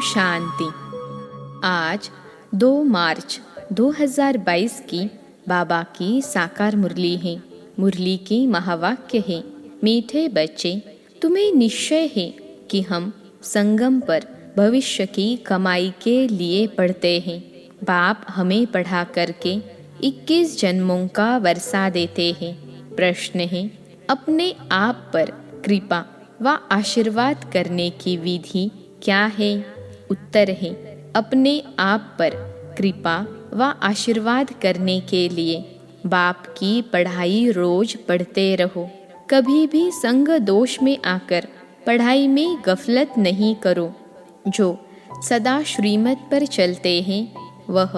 शांति। आज 2 मार्च 2022 की बाबा की साकार मुरली है। मुरली के महावाक्य है, मीठे बच्चे, तुम्हें निश्चय है कि हम संगम पर भविष्य की कमाई के लिए पढ़ते हैं। बाप हमें पढ़ा करके 21 जन्मों का वर्षा देते हैं। प्रश्न है, अपने आप पर कृपा व आशीर्वाद करने की विधि क्या है? उत्तर है, अपने आप पर कृपा व आशीर्वाद करने के लिए बाप की पढ़ाई रोज पढ़ते रहो। कभी भी संग दोष में आकर पढ़ाई में गफलत नहीं करो। जो सदा श्रीमत पर चलते हैं वह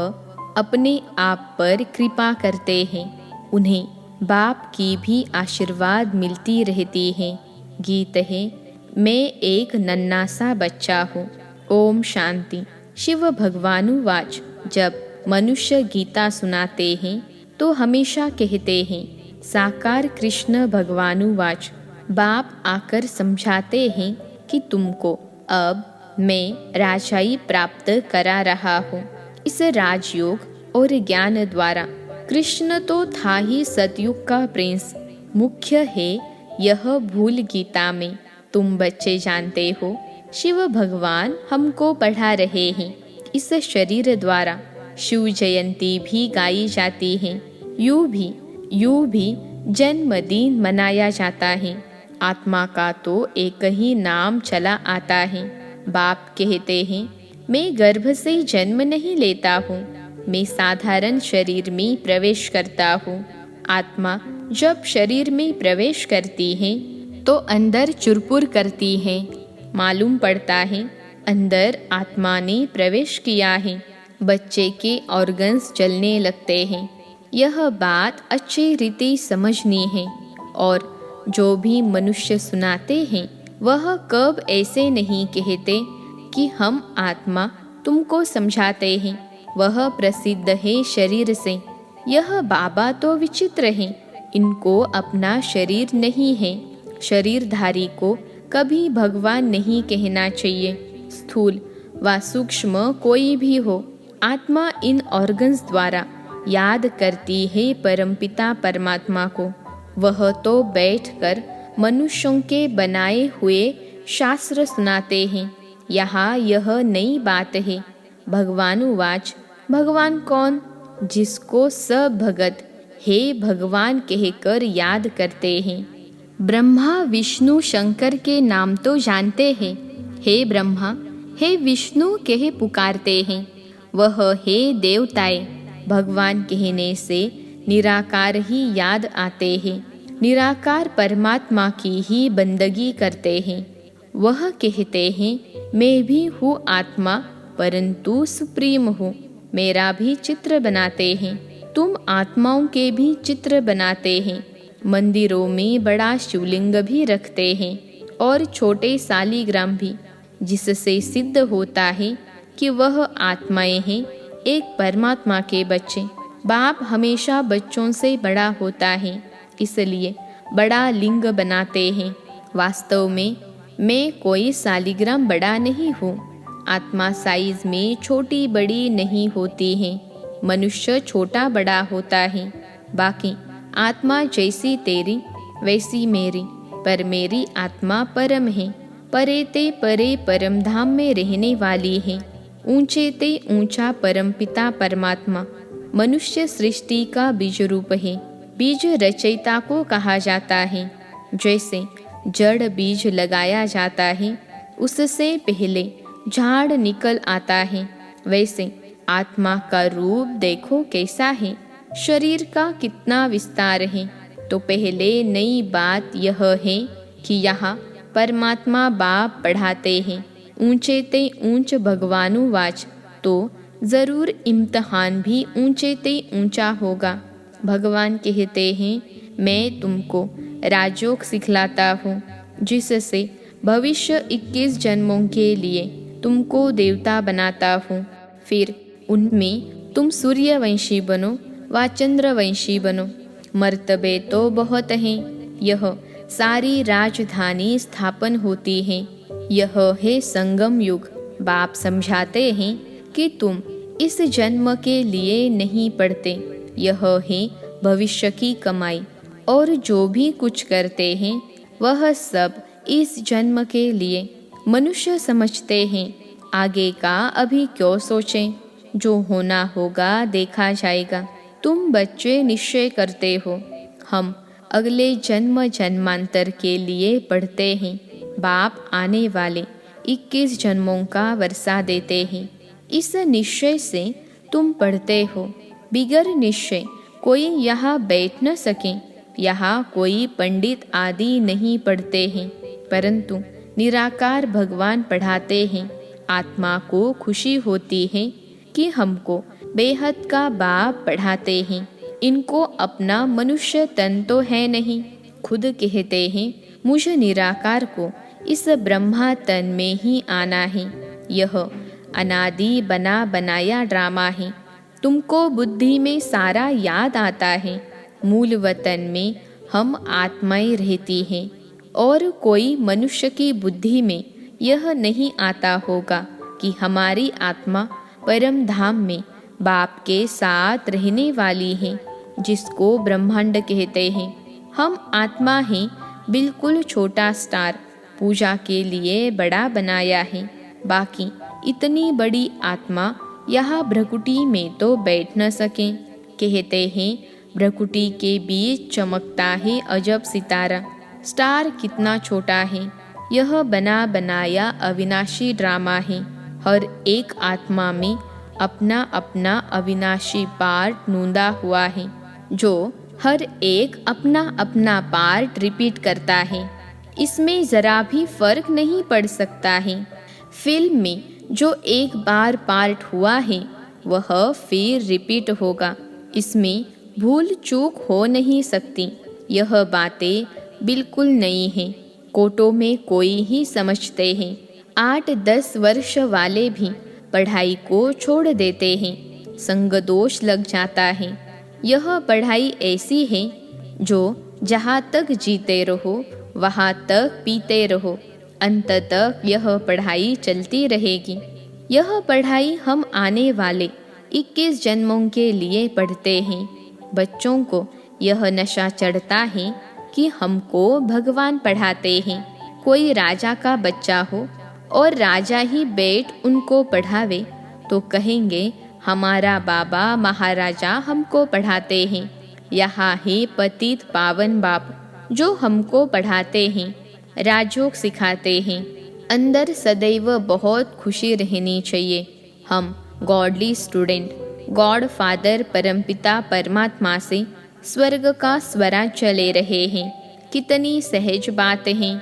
अपने आप पर कृपा करते हैं। उन्हें बाप की भी आशीर्वाद मिलती रहती है। गीत है, मैं एक नन्हा सा बच्चा हूँ। ओम शांति। शिव भगवानुवाच, जब मनुष्य गीता सुनाते हैं तो हमेशा कहते हैं साकार कृष्ण भगवानुवाच। बाप आकर समझाते हैं कि तुमको अब मैं राजाई प्राप्त करा रहा हूँ। इस राजयोग और ज्ञान द्वारा कृष्ण तो था ही सतयुग का प्रिंस, मुख्य है यह भूल गीता में। तुम बच्चे जानते हो, शिव भगवान हमको पढ़ा रहे हैं। इस शरीर द्वारा शिव जयंती भी गाई जाती है। यूं भी जन्मदिन मनाया जाता है। आत्मा का तो एक ही नाम चला आता है। बाप कहते हैं, मैं गर्भ से जन्म नहीं लेता हूँ, मैं साधारण शरीर में प्रवेश करता हूँ। आत्मा जब शरीर में प्रवेश करती है तो अंदर चुरपुर करती है। मालूम पड़ता है अंदर आत्मा ने प्रवेश किया है। बच्चे के ऑर्गन्स चलने लगते हैं। यह बात अच्छी रीति समझनी है। और जो भी मनुष्य सुनाते हैं वह कब ऐसे नहीं कहते कि हम आत्मा तुमको समझाते हैं। वह प्रसिद्ध है शरीर से। यह बाबा तो विचित्र है, इनको अपना शरीर नहीं है। शरीरधारी को कभी भगवान नहीं कहना चाहिए। स्थूल व सूक्ष्म कोई भी हो, आत्मा इन ऑर्गन्स द्वारा याद करती है परमपिता परमात्मा को। वह तो बैठकर मनुष्यों के बनाए हुए शास्त्र सुनाते हैं। यहाँ यह नई बात है। भगवानुवाच, भगवान कौन? जिसको सब भगत हे भगवान कहकर याद करते हैं। ब्रह्मा विष्णु शंकर के नाम तो जानते हैं। हे ब्रह्मा, हे विष्णु कहे पुकारते हैं। वह हे देवताएं, भगवान कहने से निराकार ही याद आते हैं। निराकार परमात्मा की ही बंदगी करते हैं। वह कहते हैं, मैं भी हूँ आत्मा, परंतु सुप्रीम हूँ। मेरा भी चित्र बनाते हैं। तुम आत्माओं के भी चित्र बनाते हैं। मंदिरों में बड़ा शिवलिंग भी रखते हैं और छोटे शालिग्राम भी, जिससे सिद्ध होता है कि वह आत्माएं हैं, एक परमात्मा के बच्चे। बाप हमेशा बच्चों से बड़ा होता है, इसलिए बड़ा लिंग बनाते हैं। वास्तव में मैं कोई शालिग्राम बड़ा नहीं हूँ। आत्मा साइज में छोटी बड़ी नहीं होती है। मनुष्य छोटा बड़ा होता है। बाकी आत्मा जैसी तेरी वैसी मेरी, पर मेरी आत्मा परम है। परे ते परे परम धाम में रहने वाली है। ऊंचे ते ऊंचा परम पिता परमात्मा मनुष्य सृष्टि का बीज रूप है। बीज रचयिता को कहा जाता है। जैसे जड़ बीज लगाया जाता है, उससे पहले झाड़ निकल आता है, वैसे आत्मा का रूप देखो कैसा है। शरीर का कितना विस्तार है। तो पहले नई बात यह है कि यहाँ परमात्मा बाप पढ़ाते हैं, ऊंचे ते ऊंच भगवानुवाच, तो जरूर इम्तहान भी ऊंचे ते ऊंचा होगा। भगवान कहते हैं, मैं तुमको राजयोग सिखलाता हूँ, जिससे भविष्य 21 जन्मों के लिए तुमको देवता बनाता हूँ। फिर उनमें तुम सूर्यवंशी बनो व चंद्रवंशी बनो। मर्तबे तो बहुत हैं। यह सारी राजधानी स्थापन होती है। यह है संगम युग। बाप समझाते हैं कि तुम इस जन्म के लिए नहीं पढ़ते, यह है भविष्य की कमाई, और जो भी कुछ करते हैं वह सब इस जन्म के लिए। मनुष्य समझते हैं आगे का अभी क्यों सोचें, जो होना होगा देखा जाएगा। तुम बच्चे निश्चय करते हो हम अगले जन्म जन्मांतर के लिए पढ़ते हैं। बाप आने वाले 21 जन्मों का वर्षा देते हैं। इस निश्चय से तुम पढ़ते हो। बिगर निश्चय कोई यहाँ बैठ न सके। यहाँ कोई पंडित आदि नहीं पढ़ते हैं, परंतु निराकार भगवान पढ़ाते हैं। आत्मा को खुशी होती है कि हमको बेहद का बाप पढ़ाते हैं। इनको अपना मनुष्य तन तो है नहीं। खुद कहते हैं मुझे निराकार को इस ब्रह्मा तन में ही आना है। यह अनादि बना बनाया ड्रामा है। तुमको बुद्धि में सारा याद आता है। मूल वतन में हम आत्माएं रहती हैं, और कोई मनुष्य की बुद्धि में यह नहीं आता होगा कि हमारी आत्मा परम धाम में बाप के साथ रहने वाली है, जिसको ब्रह्मांड कहते हैं। हम आत्मा हैं, बिल्कुल छोटा स्टार पूजा के लिए बड़ा बनाया है। बाकी इतनी बड़ी आत्मा यहाँ भ्रकुटी में तो बैठ न सके। कहते हैं भ्रकुटी के बीच चमकता है अजब सितारा। स्टार कितना छोटा है। यह बना बनाया अविनाशी ड्रामा है। हर एक आत्मा में अपना अपना अविनाशी पार्ट नूंदा हुआ है, जो हर एक अपना अपना पार्ट रिपीट करता है। इसमें ज़रा भी फर्क नहीं पड़ सकता है। फिल्म में जो एक बार पार्ट हुआ है वह फिर रिपीट होगा। इसमें भूल चूक हो नहीं सकती। यह बातें बिल्कुल नई हैं। कोटों में कोई ही समझते हैं। 8-10 वर्ष वाले भी पढ़ाई को छोड़ देते हैं। संग दोष लग जाता है। यह पढ़ाई ऐसी है जो जहाँ तक जीते रहो वहाँ तक पीते रहो। अंत तक यह पढ़ाई चलती रहेगी। यह पढ़ाई हम आने वाले 21 जन्मों के लिए पढ़ते हैं। बच्चों को यह नशा चढ़ता है कि हमको भगवान पढ़ाते हैं। कोई राजा का बच्चा हो और राजा ही बैठ उनको पढ़ावे तो कहेंगे हमारा बाबा महाराजा हमको पढ़ाते हैं। यहाँ है पतित पावन बाप जो हमको पढ़ाते हैं, राजयोग सिखाते हैं। अंदर सदैव बहुत खुशी रहनी चाहिए। हम गॉडली स्टूडेंट, गॉड फादर परमपिता परमात्मा से स्वर्ग का स्वराज्य ले रहे हैं। कितनी सहज बात है।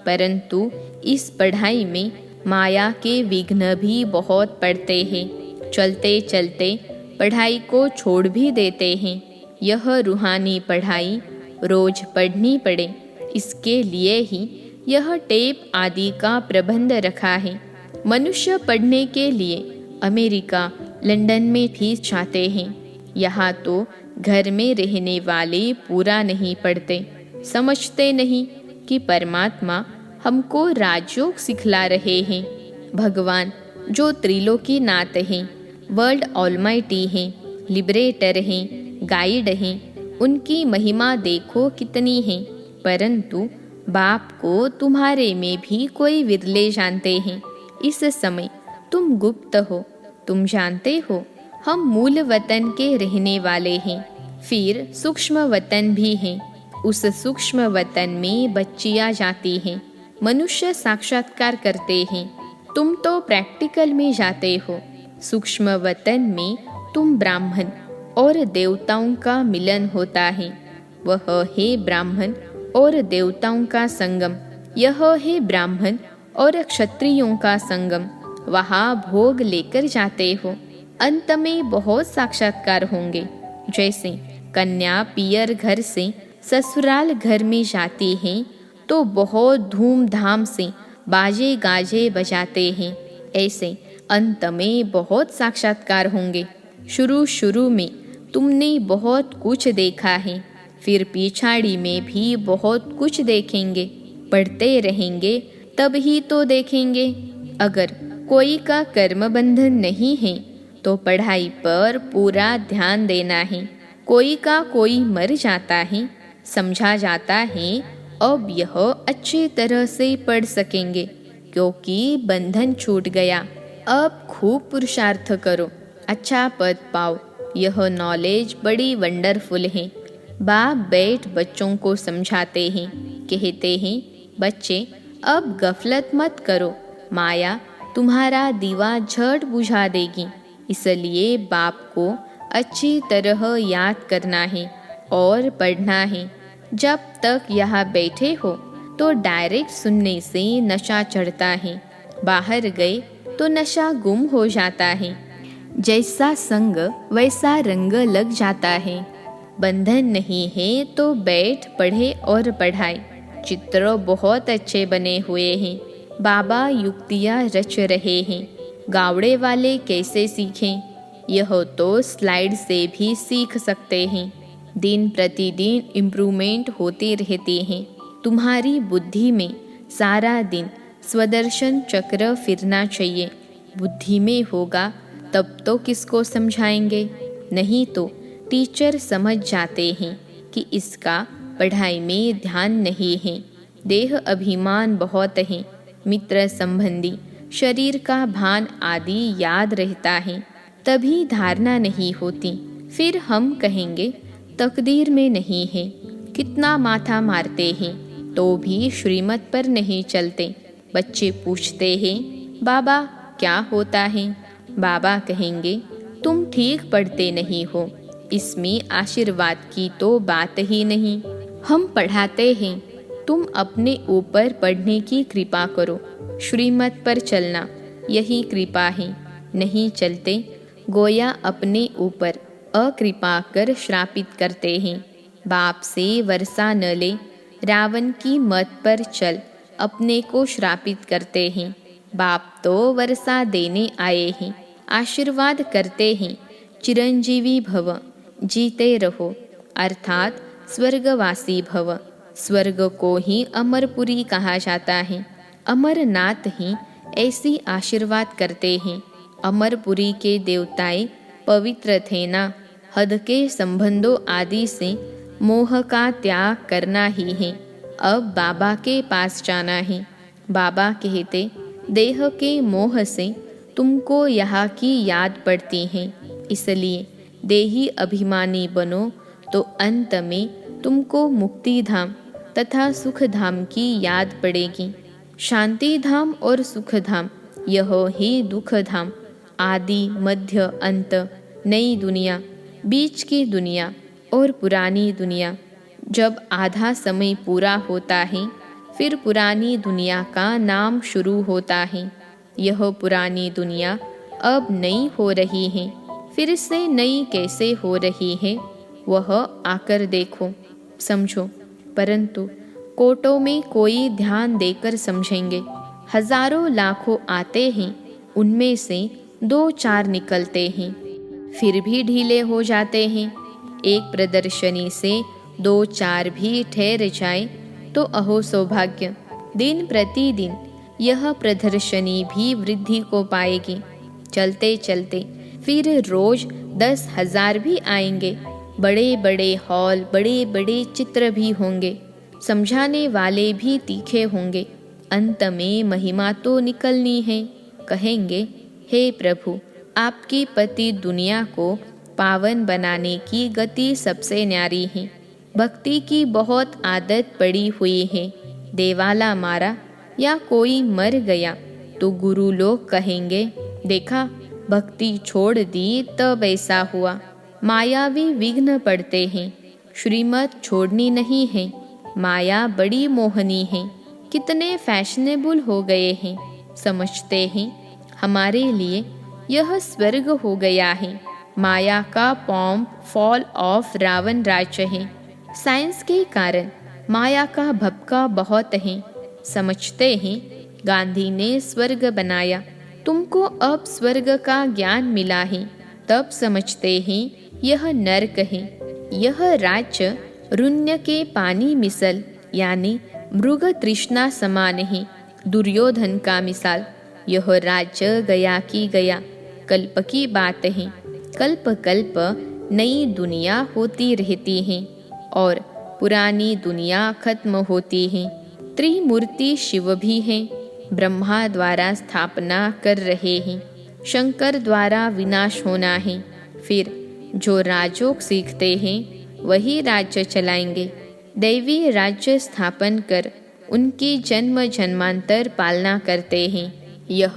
परंतु इस पढ़ाई में माया के विघ्न भी बहुत पड़ते हैं। चलते चलते पढ़ाई को छोड़ भी देते हैं। यह रूहानी पढ़ाई रोज पढ़नी पड़े, इसके लिए ही यह टेप आदि का प्रबंध रखा है। मनुष्य पढ़ने के लिए अमेरिका, लंदन में फीस चाहते हैं। यहाँ तो घर में रहने वाले पूरा नहीं पढ़ते। समझते नहीं कि परमात्मा हमको राजयोग सिखला रहे हैं। भगवान जो त्रिलोकीनाथ हैं, वर्ल्ड ऑलमाइटी हैं, लिबरेटर हैं, गाइड हैं, उनकी महिमा देखो कितनी है। परंतु बाप को तुम्हारे में भी कोई विरले जानते हैं। इस समय तुम गुप्त हो। तुम जानते हो हम मूल वतन के रहने वाले हैं। फिर सूक्ष्म वतन भी हैं। उस सूक्ष्म वतन में बच्चियाँ जाती हैं। मनुष्य साक्षात्कार करते हैं। तुम तो प्रैक्टिकल में जाते हो। सूक्ष्म वतन में तुम ब्राह्मण और देवताओं का मिलन होता है। वह है ब्राह्मण और देवताओं का संगम। यह है ब्राह्मण और क्षत्रियों का संगम। वहाँ भोग लेकर जाते हो। अंत में बहुत साक्षात्कार होंगे। जैसे कन्या पियर घर से ससुराल घर में जाती हैं तो बहुत धूमधाम से बाजे गाजे बजाते हैं। ऐसे अंत में बहुत साक्षात्कार होंगे। शुरू शुरू में तुमने बहुत कुछ देखा है, फिर पिछाड़ी में भी बहुत कुछ देखेंगे। पढ़ते रहेंगे तब ही तो देखेंगे। अगर कोई का कर्म बंधन नहीं है तो पढ़ाई पर पूरा ध्यान देना है। कोई का कोई मर जाता है, समझा जाता है अब यह अच्छी तरह से पढ़ सकेंगे क्योंकि बंधन छूट गया। अब खूब पुरुषार्थ करो, अच्छा पद पाओ। यह नॉलेज बड़ी वंडरफुल है। बाप बैठ बच्चों को समझाते हैं, कहते हैं बच्चे अब गफलत मत करो, माया तुम्हारा दीवा झट बुझा देगी। इसलिए बाप को अच्छी तरह याद करना है और पढ़ना है। जब तक यहाँ बैठे हो तो डायरेक्ट सुनने से नशा चढ़ता है, बाहर गए तो नशा गुम हो जाता है। जैसा संग वैसा रंग लग जाता है। बंधन नहीं है तो बैठ पढ़े और पढ़ाए। चित्र बहुत अच्छे बने हुए हैं। बाबा युक्तियाँ रच रहे हैं। गावड़े वाले कैसे सीखें? यह तो स्लाइड से भी सीख सकते हैं। दिन प्रतिदिन इम्प्रूवमेंट होते रहते हैं। तुम्हारी बुद्धि में सारा दिन स्वदर्शन चक्र फिरना चाहिए। बुद्धि में होगा तब तो किसको समझाएंगे? नहीं तो टीचर समझ जाते हैं कि इसका पढ़ाई में ध्यान नहीं है। देह अभिमान बहुत है, मित्र संबंधी शरीर का भान आदि याद रहता है, तभी धारणा नहीं होती। फिर हम कहेंगे तकदीर में नहीं है। कितना माथा मारते हैं तो भी श्रीमत पर नहीं चलते। बच्चे पूछते हैं बाबा क्या होता है? बाबा कहेंगे तुम ठीक पढ़ते नहीं हो, इसमें आशीर्वाद की तो बात ही नहीं। हम पढ़ाते हैं, तुम अपने ऊपर पढ़ने की कृपा करो, श्रीमत पर चलना, यही कृपा है। नहीं चलते गोया अपने ऊपर अकृपा कर श्रापित करते हैं। बाप से वर्षा न ले, रावण की मत पर चल, अपने को श्रापित करते हैं। बाप तो वर्षा देने आए हैं, आशीर्वाद करते हैं चिरंजीवी भव, जीते रहो, अर्थात स्वर्गवासी भव। स्वर्ग को ही अमरपुरी कहा जाता है। अमरनाथ ही ऐसी आशीर्वाद करते हैं। अमरपुरी के देवताएं पवित्र थे ना। हद के संबंधों आदि से मोह का त्याग करना ही है। अब बाबा के पास जाना है। बाबा कहते देह के मोह से तुमको यहाँ की याद पड़ती है, इसलिए देही अभिमानी बनो तो अंत में तुमको मुक्ति धाम तथा सुख धाम की याद पड़ेगी। शांति धाम और सुख धाम यह ही दुख धाम। आदि मध्य अंत, नई दुनिया, बीच की दुनिया और पुरानी दुनिया। जब आधा समय पूरा होता है फिर पुरानी दुनिया का नाम शुरू होता है। यह पुरानी दुनिया अब नई हो रही है, फिर से नई कैसे हो रही है वह आकर देखो, समझो। परंतु कोटों में कोई ध्यान देकर समझेंगे। हजारों लाखों आते हैं, उनमें से 2-4 निकलते हैं, फिर भी ढीले हो जाते हैं। एक प्रदर्शनी से 2-4 भी ठहर जाए तो अहो सौभाग्य। दिन प्रतिदिन यह प्रदर्शनी भी वृद्धि को पाएगी। चलते चलते फिर रोज 10,000 भी आएंगे। बड़े बड़े हॉल, बड़े बड़े चित्र भी होंगे। समझाने वाले भी तीखे होंगे। अंत में महिमा तो निकलनी है। कहेंगे हे प्रभु, आपकी पति दुनिया को पावन बनाने की गति सबसे न्यारी है। भक्ति की बहुत आदत पड़ी हुई है। देवाला मारा या कोई मर गया तो गुरु लोग कहेंगे देखा, भक्ति छोड़ दी तब ऐसा हुआ। मायावी विघ्न पड़ते हैं। श्रीमत छोड़नी नहीं है। माया बड़ी मोहनी है। कितने फैशनेबल हो गए हैं। समझते हैं हमारे लिए यह स्वर्ग हो गया है। माया का पॉम्प फॉल ऑफ रावण राज्य है। साइंस के कारण माया का भपका बहुत है। समझते हैं गांधी ने स्वर्ग बनाया, तुमको अब स्वर्ग का ज्ञान मिला है, तब समझते हैं यह नरक है। यह राज्य रुण्य के पानी मिसल यानी मृग तृष्णा समान है। दुर्योधन का मिसाल यह राज्य गया की गया, कल्प की बात है। कल्प कल्प नई दुनिया होती रहती है और पुरानी दुनिया खत्म होती है। त्रिमूर्ति शिव भी हैं, ब्रह्मा द्वारा स्थापना कर रहे हैं, शंकर द्वारा विनाश होना है। फिर जो राजयोग सीखते हैं वही राज्य चलाएंगे। दैवी राज्य स्थापन कर उनकी जन्म जन्मांतर पालना करते हैं। यह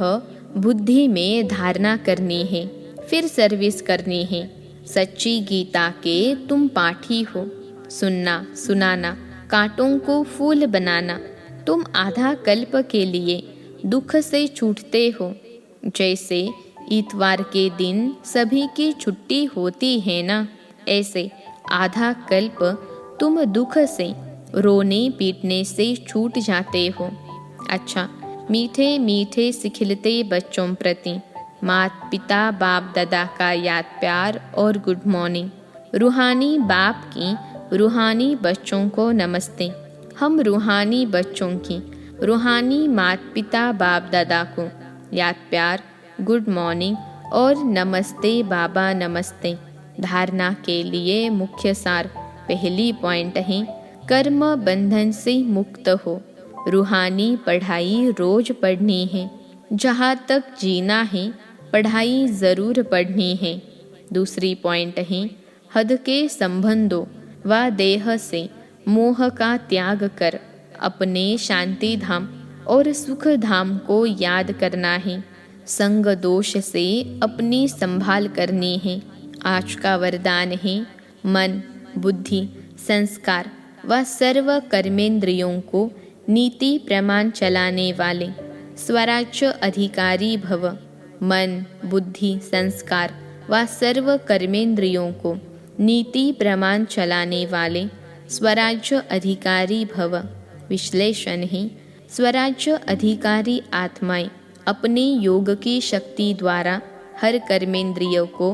बुद्धि में धारणा करनी है, फिर सर्विस करनी है। सच्ची गीता के तुम पाठी हो, सुनना सुनाना, कांटों को फूल बनाना। तुम आधा कल्प के लिए दुख से छूटते हो। जैसे इतवार के दिन सभी की छुट्टी होती है ना, ऐसे आधा कल्प तुम दुख से, रोने पीटने से छूट जाते हो। अच्छा, मीठे मीठे सिखिलते बच्चों प्रति माता पिता बाप दादा का याद प्यार और गुड मॉर्निंग। रूहानी बाप की रूहानी बच्चों को नमस्ते। हम रूहानी बच्चों की रूहानी माता पिता बाप दादा को याद प्यार, गुड मॉर्निंग और नमस्ते बाबा नमस्ते। धारणा के लिए मुख्य सार पहली पॉइंट है, कर्म बंधन से मुक्त हो। रूहानी पढ़ाई रोज पढ़नी है। जहाँ तक जीना है पढ़ाई ज़रूर पढ़नी है। दूसरी पॉइंट है, हद के संबंधों व देह से मोह का त्याग कर अपने शांति धाम और सुख धाम को याद करना है। संग दोष से अपनी संभाल करनी है। आज का वरदान है, मन बुद्धि संस्कार व सर्व कर्मेंद्रियों को नीति प्रमाण चलाने वाले स्वराज्य अधिकारी भव। मन बुद्धि संस्कार व सर्व कर्मेंद्रियों को नीति प्रमाण चलाने वाले स्वराज्य अधिकारी भव। विश्लेषण है, स्वराज्य अधिकारी आत्माएं अपने योग की शक्ति द्वारा हर कर्मेंद्रियों को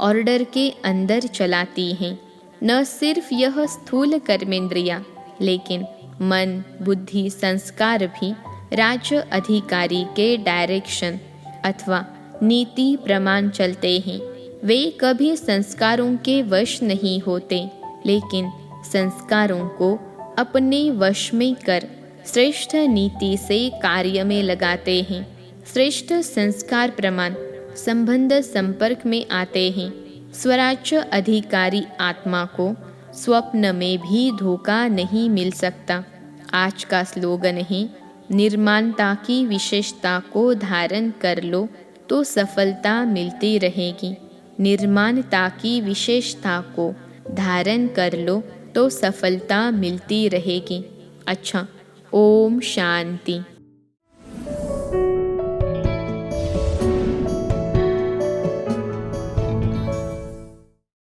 ऑर्डर के अंदर चलाती हैं। न सिर्फ यह स्थूल कर्मेंद्रियां, लेकिन मन बुद्धि संस्कार भी राज्य अधिकारी के डायरेक्शन अथवा नीति प्रमाण चलते हैं। वे कभी संस्कारों के वश नहीं होते, लेकिन संस्कारों को अपने वश में कर श्रेष्ठ नीति से कार्य में लगाते हैं। श्रेष्ठ संस्कार प्रमाण संबंध संपर्क में आते हैं। स्वराज्य अधिकारी आत्मा को स्वप्न में भी धोखा नहीं मिल सकता। आज का स्लोगन है, निर्माणता की विशेषता को धारण कर लो तो सफलता मिलती रहेगी। निर्माणता की विशेषता को धारण कर लो तो सफलता मिलती रहेगी। अच्छा, ओम शांति।